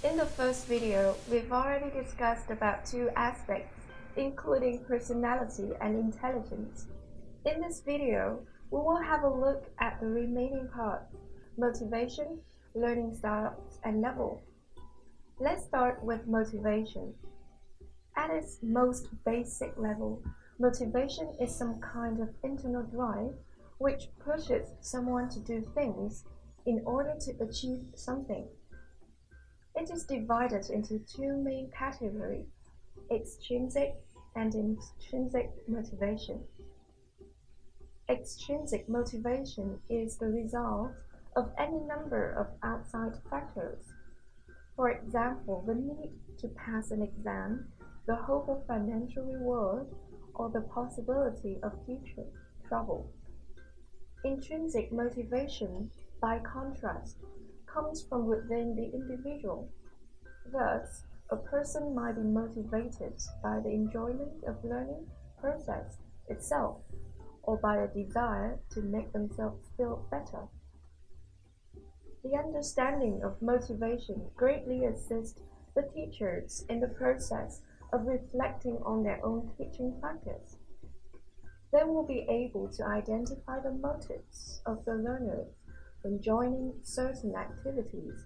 In the first video, we've already discussed about two aspects, including personality and intelligence. In this video, we will have a look at the remaining parts, motivation, learning styles, and level. Let's start with motivation. At its most basic level, motivation is some kind of internal drive which pushes someone to do things in order to achieve something. It is divided into two main categories, extrinsic and intrinsic motivation. Extrinsic motivation is the result of any number of outside factors. For example, the need to pass an exam, the hope of financial reward, or the possibility of future trouble. Intrinsic motivation, by contrast, comes from within the individual. Thus, a person might be motivated by the enjoyment of learning process itself, or by a desire to make themselves feel better. The understanding of motivation greatly assists the teachers in the process of reflecting on their own teaching practice. They will be able to identify the motives of the learners when joining certain activities,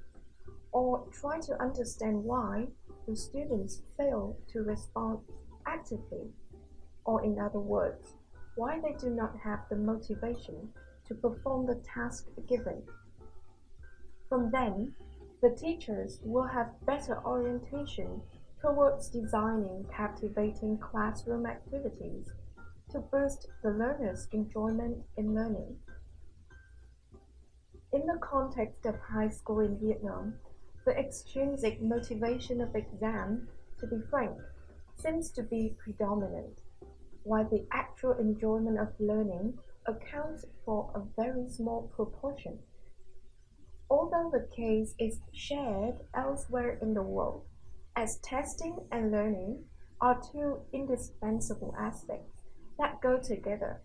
or try to understand why the students fail to respond actively, or in other words, why they do not have the motivation to perform the task given. From then, the teachers will have better orientation towards designing captivating classroom activities to boost the learners' enjoyment in learning. In the context of high school in Vietnam, the extrinsic motivation of exam, to be frank, seems to be predominant, while the actual enjoyment of learning accounts for a very small proportion. Although the case is shared elsewhere in the world, as testing and learning are two indispensable aspects that go together,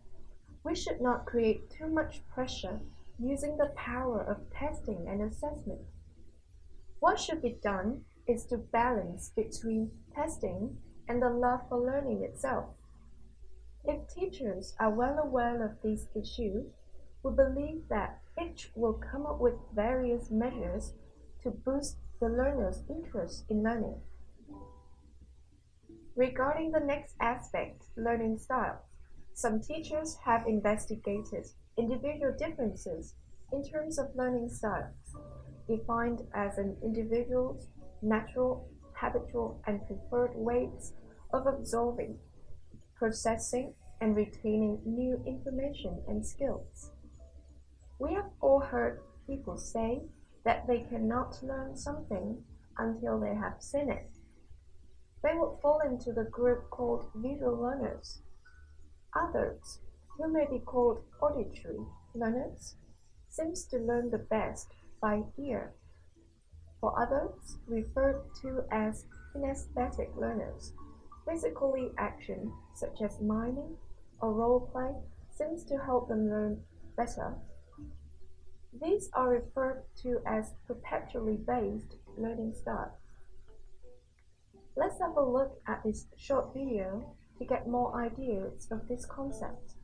we should not create too much pressure using the power of testing and assessment. What should be done is to balance between testing and the love for learning itself. If teachers are well aware of these issues, we believe that each will come up with various measures to boost the learner's interest in learning. Regarding the next aspect, learning styles, some teachers have investigated individual differences in terms of learning styles, defined as an individual's natural, habitual, and preferred ways of absorbing, processing, and retaining new information and skills. We have all heard people say that they cannot learn something until they have seen it. They would fall into the group called visual learners. Others, who may be called auditory learners, seems to learn the best by ear. For others, referred to as kinesthetic learners, physically action such as miming or role play seems to help them learn better. These are referred to as perpetually based learning styles. Let's have a look at this short video to get more ideas of this concept.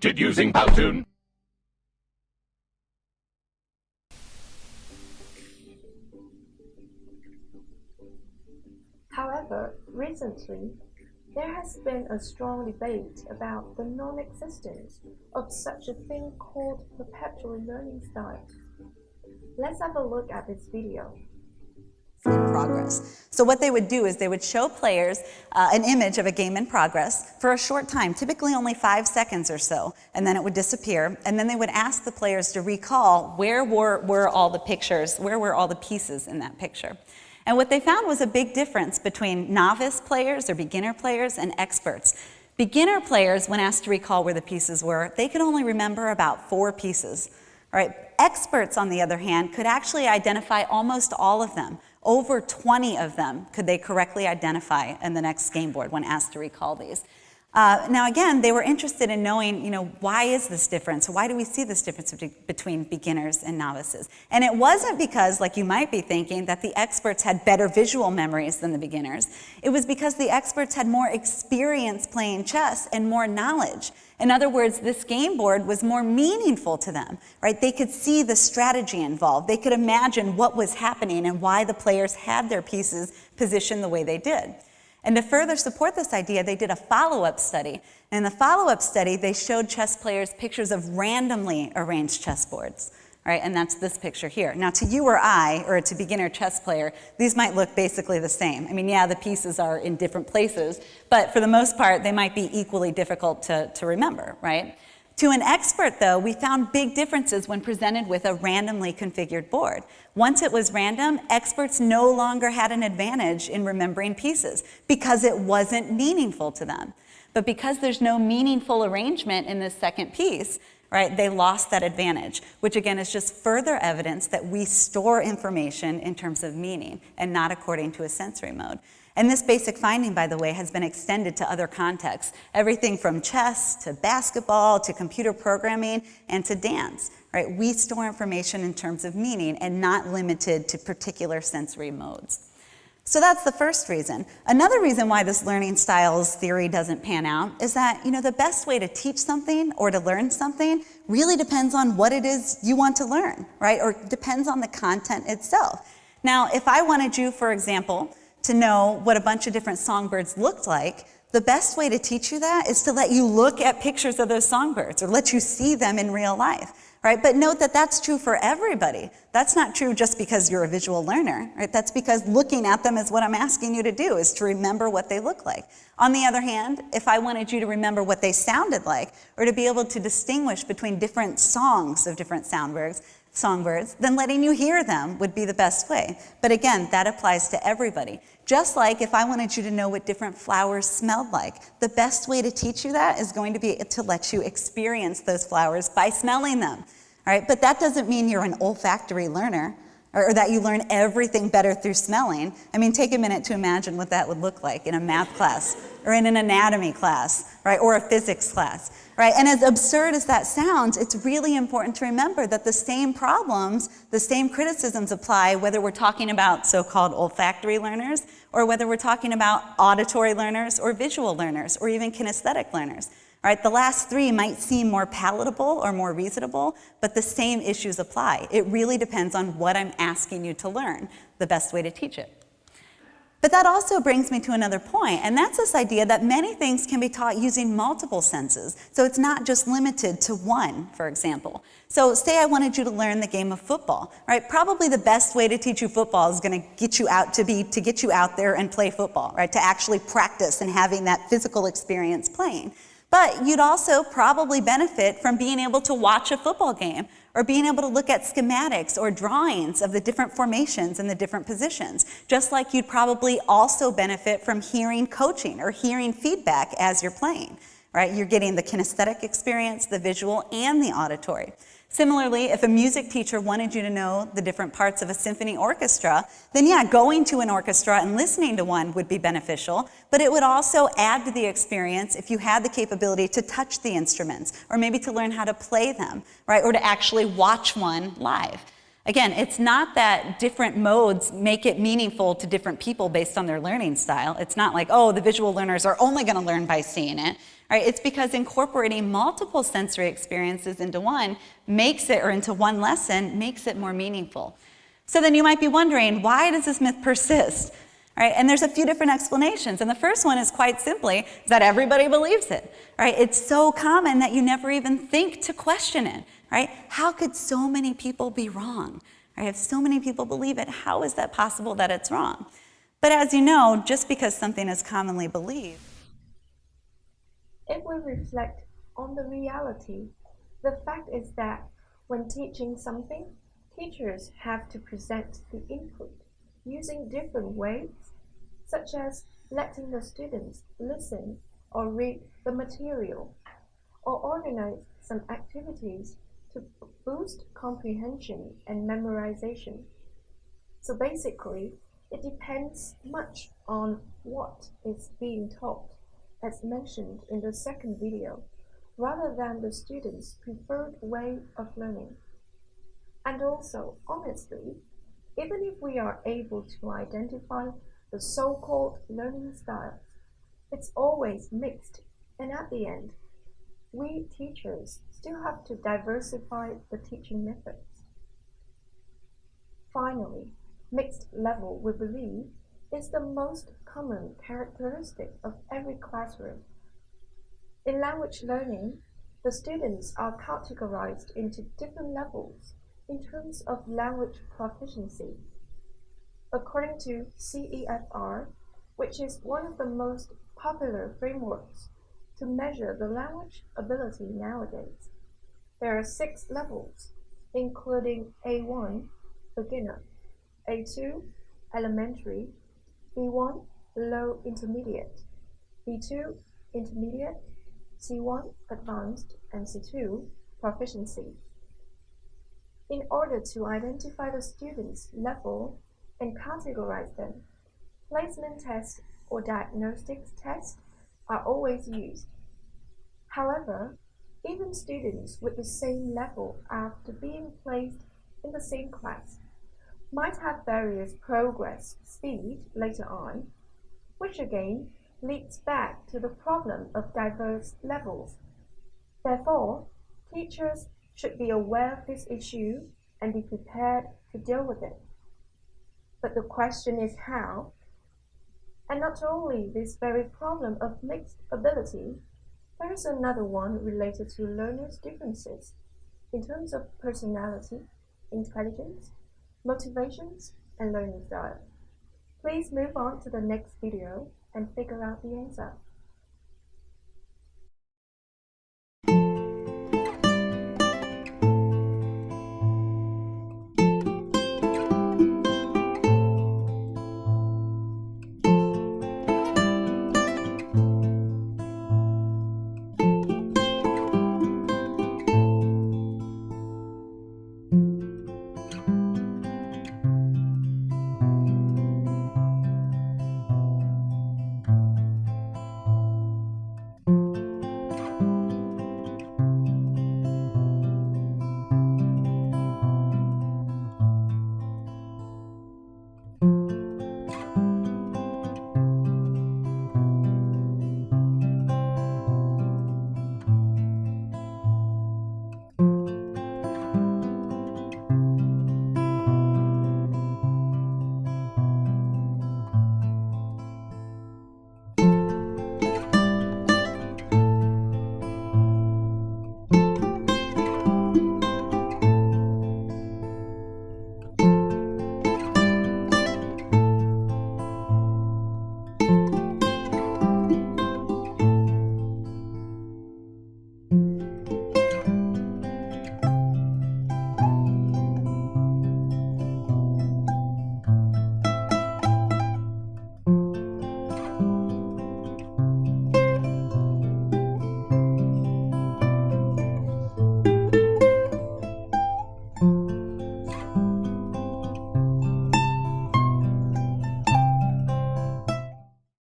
Muted using Powtoon. However, recently, there has been a strong debate about the non-existence of such a thing called perpetual learning style. Let's have a look at this video. In progress. So what they would do is they would show players an image of a game in progress for a short time, typically only 5 seconds or so, and then it would disappear, and then they would ask the players to recall where were all the pictures, where were all the pieces in that picture. And what they found was a big difference between novice players or beginner players and experts. Beginner players, when asked to recall where the pieces were, they could only remember about 4 pieces. All right. Experts, on the other hand, could actually identify almost all of them. Over 20 of them could they correctly identify in the next game board when asked to recall these. Now again, they were interested in knowing, why is this difference? Why do we see this difference between beginners and novices? And it wasn't because, like you might be thinking, that the experts had better visual memories than the beginners. It was because the experts had more experience playing chess and more knowledge. In other words, this game board was more meaningful to them, right? They could see the strategy involved. They could imagine what was happening and why the players had their pieces positioned the way they did. And to further support this idea, they did a follow-up study. And in the follow-up study, they showed chess players pictures of randomly arranged chessboards, right? And that's this picture here. Now, to you or I, or to a beginner chess player, these might look basically the same. I mean, yeah, the pieces are in different places, but for the most part, they might be equally difficult to remember, right? To an expert, though, we found big differences when presented with a randomly configured board. Once it was random, experts no longer had an advantage in remembering pieces because it wasn't meaningful to them. But because there's no meaningful arrangement in this second piece, right, they lost that advantage, which again is just further evidence that we store information in terms of meaning and not according to a sensory mode. And this basic finding, by the way, has been extended to other contexts, everything from chess to basketball to computer programming and to dance, right? We store information in terms of meaning and not limited to particular sensory modes. So that's the first reason. Another reason why this learning styles theory doesn't pan out is that, the best way to teach something or to learn something really depends on what it is you want to learn, right? Or depends on the content itself. Now, if I wanted you, for example, to know what a bunch of different songbirds looked like, the best way to teach you that is to let you look at pictures of those songbirds or let you see them in real life, right? But note that that's true for everybody. That's not true just because you're a visual learner, right? That's because looking at them is what I'm asking you to do, is to remember what they look like. On the other hand, if I wanted you to remember what they sounded like or to be able to distinguish between different songs of different songbirds, then letting you hear them would be the best way. But again, that applies to everybody. Just like if I wanted you to know what different flowers smelled like, the best way to teach you that is going to be to let you experience those flowers by smelling them. All right? But that doesn't mean you're an olfactory learner or that you learn everything better through smelling. I mean, take a minute to imagine what that would look like in a math class or in an anatomy class, right? Or a physics class, right? And as absurd as that sounds, it's really important to remember that the same problems, the same criticisms apply whether we're talking about so-called olfactory learners or whether we're talking about auditory learners or visual learners or even kinesthetic learners. All right, the last 3 might seem more palatable or more reasonable, but the same issues apply. It really depends on what I'm asking you to learn, the best way to teach it. But that also brings me to another point, and that's this idea that many things can be taught using multiple senses. So it's not just limited to one, for example. So say I wanted you to learn the game of football, right? Probably the best way to teach you football is going to get you out there and play football, right? To actually practice and having that physical experience playing. But you'd also probably benefit from being able to watch a football game or being able to look at schematics or drawings of the different formations and the different positions, just like you'd probably also benefit from hearing coaching or hearing feedback as you're playing, right? You're getting the kinesthetic experience, the visual, and the auditory. Similarly, if a music teacher wanted you to know the different parts of a symphony orchestra, then yeah, going to an orchestra and listening to one would be beneficial, but it would also add to the experience if you had the capability to touch the instruments, or maybe to learn how to play them, right, or to actually watch one live. Again, it's not that different modes make it meaningful to different people based on their learning style. It's not like, oh, the visual learners are only going to learn by seeing it. Right? It's because incorporating multiple sensory experiences into one makes it, or into one lesson, makes it more meaningful. So then you might be wondering, why does this myth persist? Right? And there's a few different explanations. And the first one is quite simply that everybody believes it. Right? It's so common that you never even think to question it. Right? How could so many people be wrong? Right? If so many people believe it, how is that possible that it's wrong? But as you know, just because something is commonly believed, if we reflect on the reality, the fact is that when teaching something, teachers have to present the input using different ways, such as letting the students listen or read the material, or organize some activities to boost comprehension and memorization. So basically, it depends much on what is being taught, as mentioned in the second video, rather than the students' preferred way of learning. And also, honestly, even if we are able to identify the so-called learning styles, it's always mixed, and at the end, we teachers still have to diversify the teaching methods. Finally, mixed level, we believe, is the most common characteristic of every classroom. In language learning, the students are categorized into different levels in terms of language proficiency. According to CEFR, which is one of the most popular frameworks to measure the language ability nowadays, there are 6 levels, including A1, beginner, A2, elementary, B1, low intermediate, B2, intermediate, C1, advanced, and C2, proficiency. In order to identify the students' level and categorize them, placement tests or diagnostics tests are always used. However, even students with the same level after being placed in the same class might have various progress speed later on, which again leads back to the problem of diverse levels. Therefore, teachers should be aware of this issue and be prepared to deal with it. But the question is how? And not only this very problem of mixed ability, there is another one related to learners' differences in terms of personality, intelligence, motivations, and learning style. Please move on to the next video and figure out the answer.